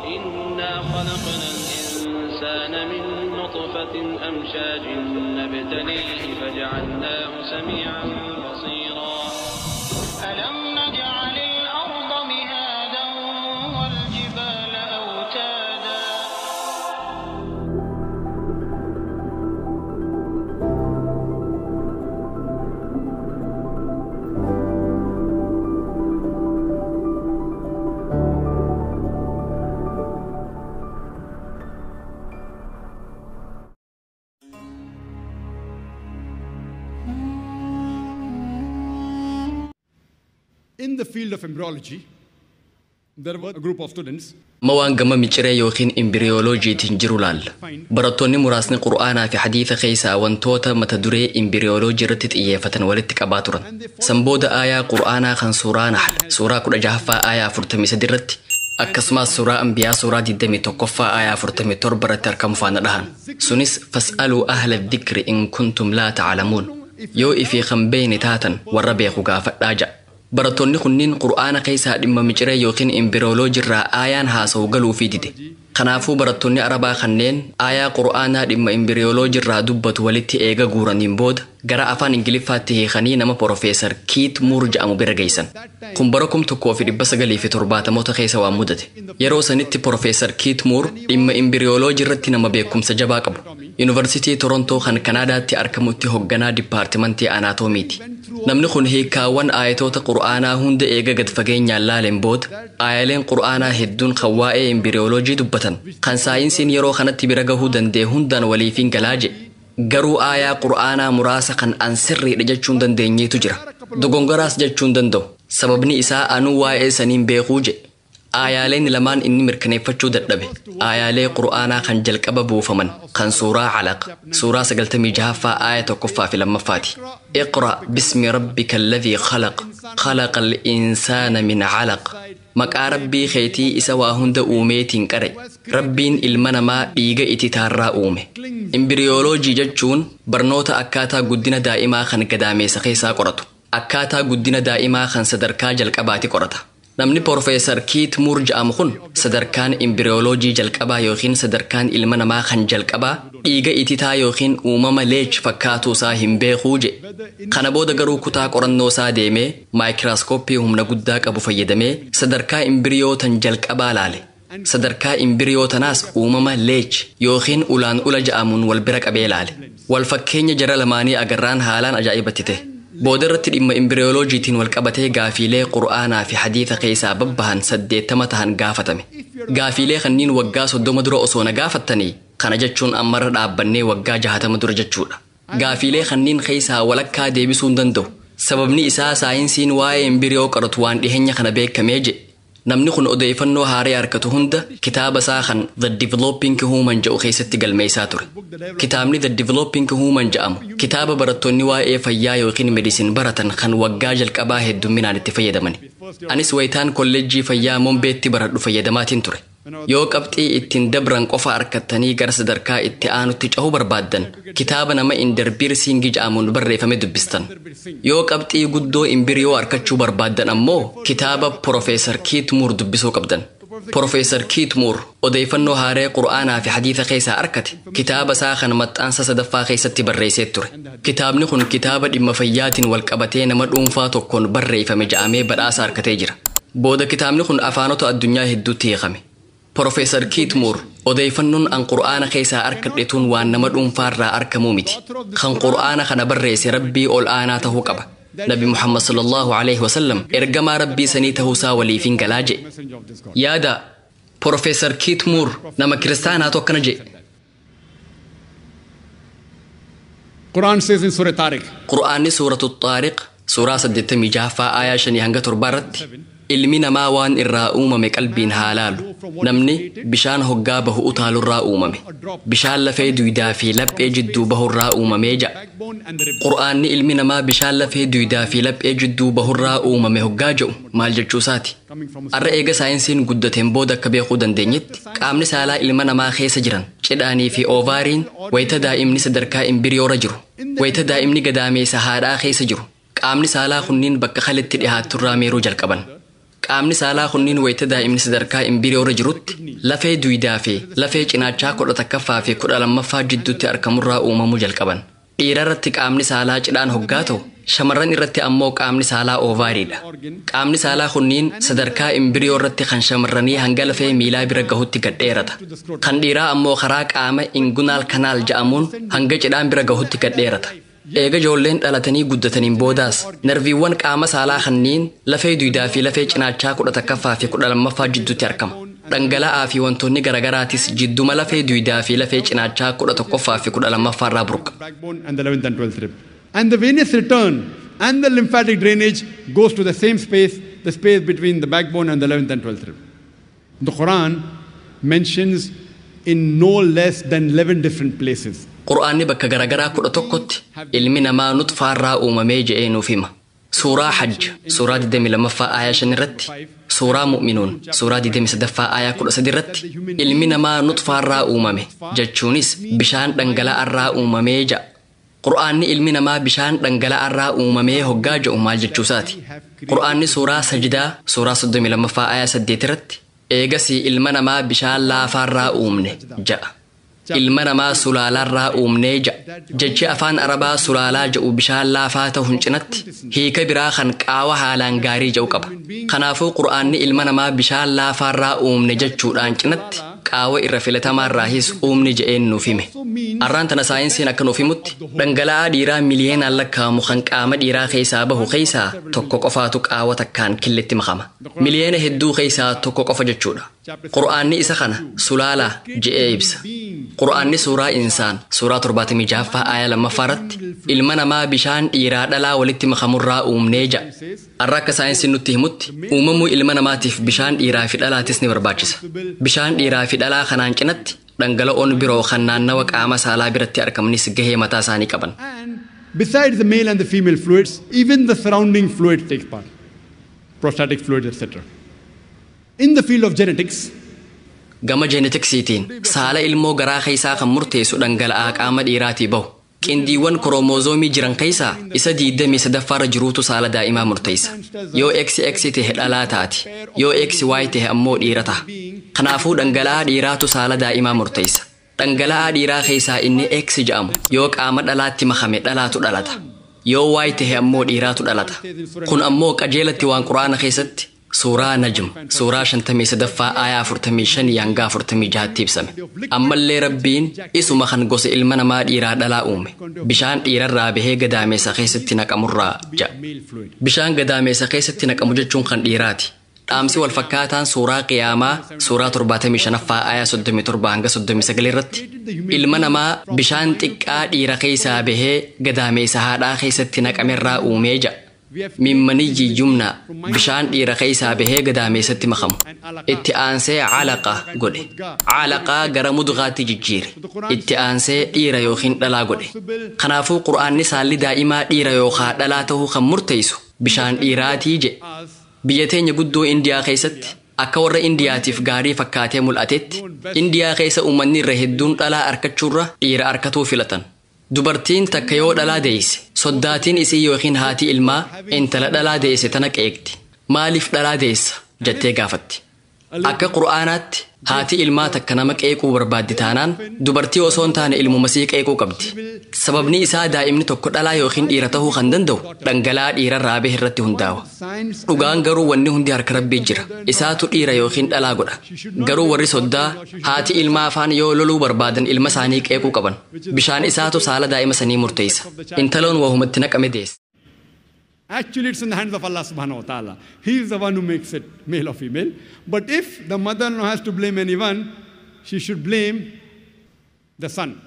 إنا خلقنا الإنسان من نطفة أمشاج نبتليه فجعلناه سميعا بصيرا ألم نجعل الأرض مهادا والجبال أوتادا In the field of embryology, there were a group of students. موان قم مجرى يوخين إمبريولوجي تنجرولال براتوني مراسني قرآنا في حديث خيسا وانتوتا متدري إمبريولوجي رتت إيافة ولدتك أباتورا سنبود آية قرآنا خان سورة نحل سورة كل جهفا آية فرتمي سدرت أكسما سورة أنبياء سورة دمي توقفا آية فرتمي تربرة تركم فانا لهان سنس فاسألوا أهل الذكر إن كنتم لا تعلمون يو إفي خنبين تاتا والربيخ قافت راجع براتوني خنين قرآن خيسا دم مجرى يوخين إمبريولوجي را آيان هاسو قلو في ديدي خنافو براتوني عربا خنين آيا قرآن دم إمبريولوجي را دبت ولتي إيغا قورانين بود غرا أفان إنجليفاته خنين نما بروفيسور كيت مورج أمو برغيسان خنبركم تكو في ربس غلي في تربات موتا خيسا وامودت يرو سنتي بروفيسور كيت مور دم إمبريولوجي رتي نما بيكم سجبا قبو يونيفرسيتي تورونتو خان كندا تي أركموتي هوغانا ديبارتمنتي أناتوميتي namni kun hiikaawwan aayatoota qur'aanaa hunda eega gad fageenyaan laalen booda aayaleen qur'aanaa hedduun kan waa'ee imbriyooloojii dubbatan kan saayinsiin yeroo kanatti bira gahuu danda'e hundaan waliifiin galaaje garuu aayaa qur'aanaa muraasa kan an sirriidha jechuun dandeenyeetu jira dogongoraas jechuun danda'u sababni isaa anuu waa'ee saniin beekuu je آيالين لمان إني مركنيفتشو ددبه آيالي قرآنا خان جلقب بوفمن خان سورة علق سورة سقلتمي جهفا آية كفا في لما فاتي اقرأ باسم ربك الذي خلق خلق الإنسان من علق مكا ربي خيتي إسواهن دا أوميتين كري ربين المنما إيغا إتتارا أومي إمبريولوجي ججون برنوتا أكاتا قدنا دائما خان قدامي سخيسا قرطو أكاتا قدنا دائما خان صدركا جلقباتي قرطا namni Profeesar Kiit Muur jedhamu kun sadarkaan imbriyooloojii jalqabaa yookiin sadarkaan ilma namaa kan jalqabaa dhiiga ititaa yookiin uumama leech fakkaatu isaa hin beekuu je kana booda garuu kutaa qorannoo isaa deemee maayikirooskooppii humna guddaa qabu fayyadamee sadarkaa imbriyootan jalqabaa laale sadarkaa imbriyootanaas uumama leech yookiin ulaan ula jedhamuun wal bira qabee laale wal fakkeenya jara lamaanii agarraan haalaan ajaa'ibatti ta'e بودرت إما إمبريولوجي تين والقبتة غافيلة قرآن في حديث قيسا ببهن سديت تمتهن غافتمي غافيلة خنين وقاس الدمدر أصونا غافتني خنجتشون أمر رابني وقا جهة مدر جتشون غافيلة خنين قيسا ولكا ديبسون دندو سببني إسا ساينسين واي إمبريو قرطوان دهن خنبيك كميجي namni kun odeeffannoo haarii harkatu hunda kitaaba isaa kan The Developing Human jedhu keessatti galmeessaa ture. Kitaabni The Developing Human jedhamu kitaaba barattoonni waa'ee fayyaa yookiin medicine baratan kan waggaa jalqabaa hedduminaan itti fayyadaman. Anis wayitaan kolleejjii fayyaa Mombeetti baradhu fayyadamaatiin ture. Yoo qabxii ittiin dabran qofa harkattanii gara sadarkaa itti aanutti cahuu barbaaddan kitaaba nama Inderbirsing jedhamuun barreeffame dubbistan. Yoo qabxii guddoo imbiriyoo harkachuu barbaaddan ammoo kitaaba Profeesar Kiit Muur dubbisuu qabdan. Profeesar Kiit Muur odeeffannoo haaraa qur'aanaa fi hadiisa keessaa harkate kitaaba isaa kan maxxansa sadaffaa keessatti barreessee ture. Kitaabni kun kitaaba dhimma fayyaatiin wal qabatee nama dhuunfaa tokkoon barreeffame jedhamee badhaasa harkatee jira. Booda kitaabni kun afaanota addunyaa hedduutti hiikame. Profeesar Kiit Muur odeeffannoon an qur'aana keessaa harkadhetuun waan nama dhuunfaarraa argamuu miti. Kan qur'aana kana barreesse rabbii ol aanaa ta'uu qaba. Nabi Muhammad sallallahu alaihi wasallam ergamaa rabbii sanii ta'uusaa waliifin galaaje. Yaada Profeesar Kiit Muur nama kiristaanaa tokkana je. Quran says in Surah Tariq. Qur'aanni suuratu Taariq suuraa 86 aayaa 5 hanga 7 irratti ilmi namaa waan irraa uumame qalbiin haalaalu namni bishaan hoggaa bahu utaalurraa uumame bishaan lafee duwidaa fi laphee jidduu bahurraa uumamee ja'a qur'aanni ilmi namaa bishaan lafee duwidaa fi laphee jidduu bahurraa uumame hoggaa jedhu maal jechuusaati arra eega saayinsiin guddateen booda akka beekuu dandeenyetti qaamni saalaa ilma namaa keessa jiran cidhaanii fi oovaariin wayita daa'imni sadarkaa imbiriyoora jiru wayita daa'imni gadaameessa haadhaa keessa jiru qaamni saalaa kunniin bakka kaletti dhihaaturraa meeruu jalqaban qaamni saalaa kunniin wayita daa'imni sadarkaa imbiriyoora jirutti lafee duwidaa fi lafee cinaachaa 11ffaa fi 12ffaa jidduutti argamurraa uumamuu jalqaban. Dhiira irratti qaamni saalaa cidhaan hoggaa ta'u shamarran irratti ammoo qaamni saalaa oovaariidha. Qaamni saalaa kunniin sadarkaa imbiriyoo irratti kan shamarranii hanga lafee miilaa bira gahutti gadheerata. Kan dhiiraa ammoo karaa qaama ingunaal kanaal ja'amuun hanga cidhaan bira gahutti gadheerata. Eega ijoolleen dhalatanii guddataniin boodaas narviiwwan qaama saalaa kanniin lafee duwidaa fi lafee cinaachaa 11ffaa fi 12ffaa jidduutti argama. Dhangala'aa fi wantoonni garaagaraatis jidduma lafee duwidaa fi lafee cinaachaa 11ffaa fi 12ffaa irraa burqa. And the venous return and the lymphatic drainage goes to the same space, the space between the backbone and the 11th and 12th rib. The Quran mentions in no less than 11 different places. Qur'aanni bakka garagaraa 11tti ilmi namaa nutfaarraa uumamee jedhee nuuf hima. Suuraa Hajj, suuraa 22ffaa aayaa 5 irratti, suuraa Mu'minuun, suuraa 23ffaa aayaa 13 irratti ilmi namaa nutfaarraa uumame jechuunis bishaan dhangala'aarraa uumamee ja'a. Qur'aanni ilmi namaa bishaan dhangala'aarraa uumamee hoggaa jedhu maal jechuusaati. Qur'aanni suuraa Sajdaa, suuraa 32ffaa aayaa 8 irratti eegasii ilma namaa bishaan laafaarraa uumne ja'a. Ilma namaa sulaalaarraa uumnee ja'a. Jechi afaan Arabaa sulaalaa jedhu bishaan laafaa ta'uun cinatti hiika biraa kan qaawa haalaan gaarii jedhu qaba. Kanaafuu Qur'aanni ilma namaa bishaan laafaarraa uumne jechuudhaan cinatti qaawa irra filatamaarraahis uumni jedheen nuuf hime. Arraan tana saayinsiin akka nuuf himutti dhangala'aa dhiiraa miliyeenaan lakkaa'amu kan qaama dhiiraa keessaa bahu keessaa tokko qofaatu qaawa takkaan killitti makama. Miliyeena hedduu keessaa tokko qofa jechuudha. Qur'aanni isa kana sulaalaa jedhee ibsa. Qur'aanni suuraa insaan suuraa 76ffaa aayaa 2ffaa irratti ilma namaa bishaan dhiiraa dhalaa walitti makamurraa uumnee ja'a. Arra akka saayinsiin nutti himutti uumamuu ilma namaatiif bishaan dhiiraa fi dhalaatis ni barbaachisa. Bishaan dhiiraa fi dhalaa kanaan cinatti dhangala'oon biroo kan naannawa qaama saalaa biratti argamanis gahee mataa isaanii qaban. Besides the male and the female fluids, even the surrounding fluids take part. Prostatic fluids, etc. In the field of genetics, gama jeenetiksiitiin saala ilmoo garaa keessaa kan murteessu dhangala'aa qaama dhiiraatii bahu. Qindiiwwan koroomozoomii jiran keessaa isa 23ffaarra jiruutu saala daa'imaa murteessa. Yoo XX ta'e dhalaa taati, yoo XY ta'e ammoo dhiira ta'a. Kanaafuu dhangala'aa dhiiraatu saala daa'imaa murteessa. Dhangala'aa dhiiraa keessaa inni X jedhamu yoo qaama dhalaatti makame dhalaatu dhalata. Yoo Y ta'e ammoo dhiiraatu dhalata. Kun ammoo qajeelatti waan Qur'aana keessatti suuraa Najm, suuraa 53ffaa aayaa 45 hanga 46tti ibsame. Ammallee Rabbiin isuma kan gosa ilma namaa dhiiraa dhalaa uume. Bishaan dhiirarraa bahee gadaameessa keessatti naqamurraa ja'a. Bishaan gadaameessa keessatti naqamu jechuun kan dhiiraati. Dhaamsi wal fakkaataan suuraa Qiyaamaa, suuraa 75ffaa aayaa 37 hanga 39 irratti ilma namaa bishaan xiqqaa dhiira keessaa bahee gadaameessa haadhaa keessatti naqamerraa uumee ja'a. Mimmaniyyi yumnaa bishaan dhiira keessaa bahee gadaameessatti makamu. Itti aansee calaqa godhe. Calaqaa gara mudgaatti jijjiire. Itti aansee dhiira yookiin dhalaa godhe. Kanaafuu Qur'aanni saalli daa'imaa dhiira yookaan dhalaa ta'uu kan murteessu bishaan dhiiraatii jedhe. Biyya teenya guddoo Indiyaa keessatti akka warra Indiyaatiif gaarii fakkaatee mul'atetti Indiyaa keessa uummanni irra hedduun dhalaa argachuurra dhiira argatuu filatan. Dubartiin takka yoo dhalaa deesse soddaatiin isii yookiin haati ilmaa intala dhalaa deesse tana qeeqti. Maaliif dhalaa deessa jettee gaafatti. Akka Qur'aanaatti haati ilmaa takka nama qeequu barbaaddi taanaan dubartii osoo hin taane ilmumasii qeequu qabdi. Sababni isaa daa'imni tokko dhalaa yookiin dhiira ta'uu kan danda'u dhangala'aa dhiirarraa bahe irratti hundaa'a. Dhugaan garuu wanni hundi harka Rabbii jira. Isaatu dhiira yookiin dhalaa godha. Garuu warri soddaa haati ilmaa afaan yoo loluu barbaadan ilma isaanii qeequu qaban. Bishaan isaatu saala daa'ima sanii murteessa. Intaloon wahumatti naqame deesse. Actually, it's in the hands of Allah subhanahu wa ta'ala. He is the one who makes it male or female. But if the mother has to blame anyone, she should blame the son.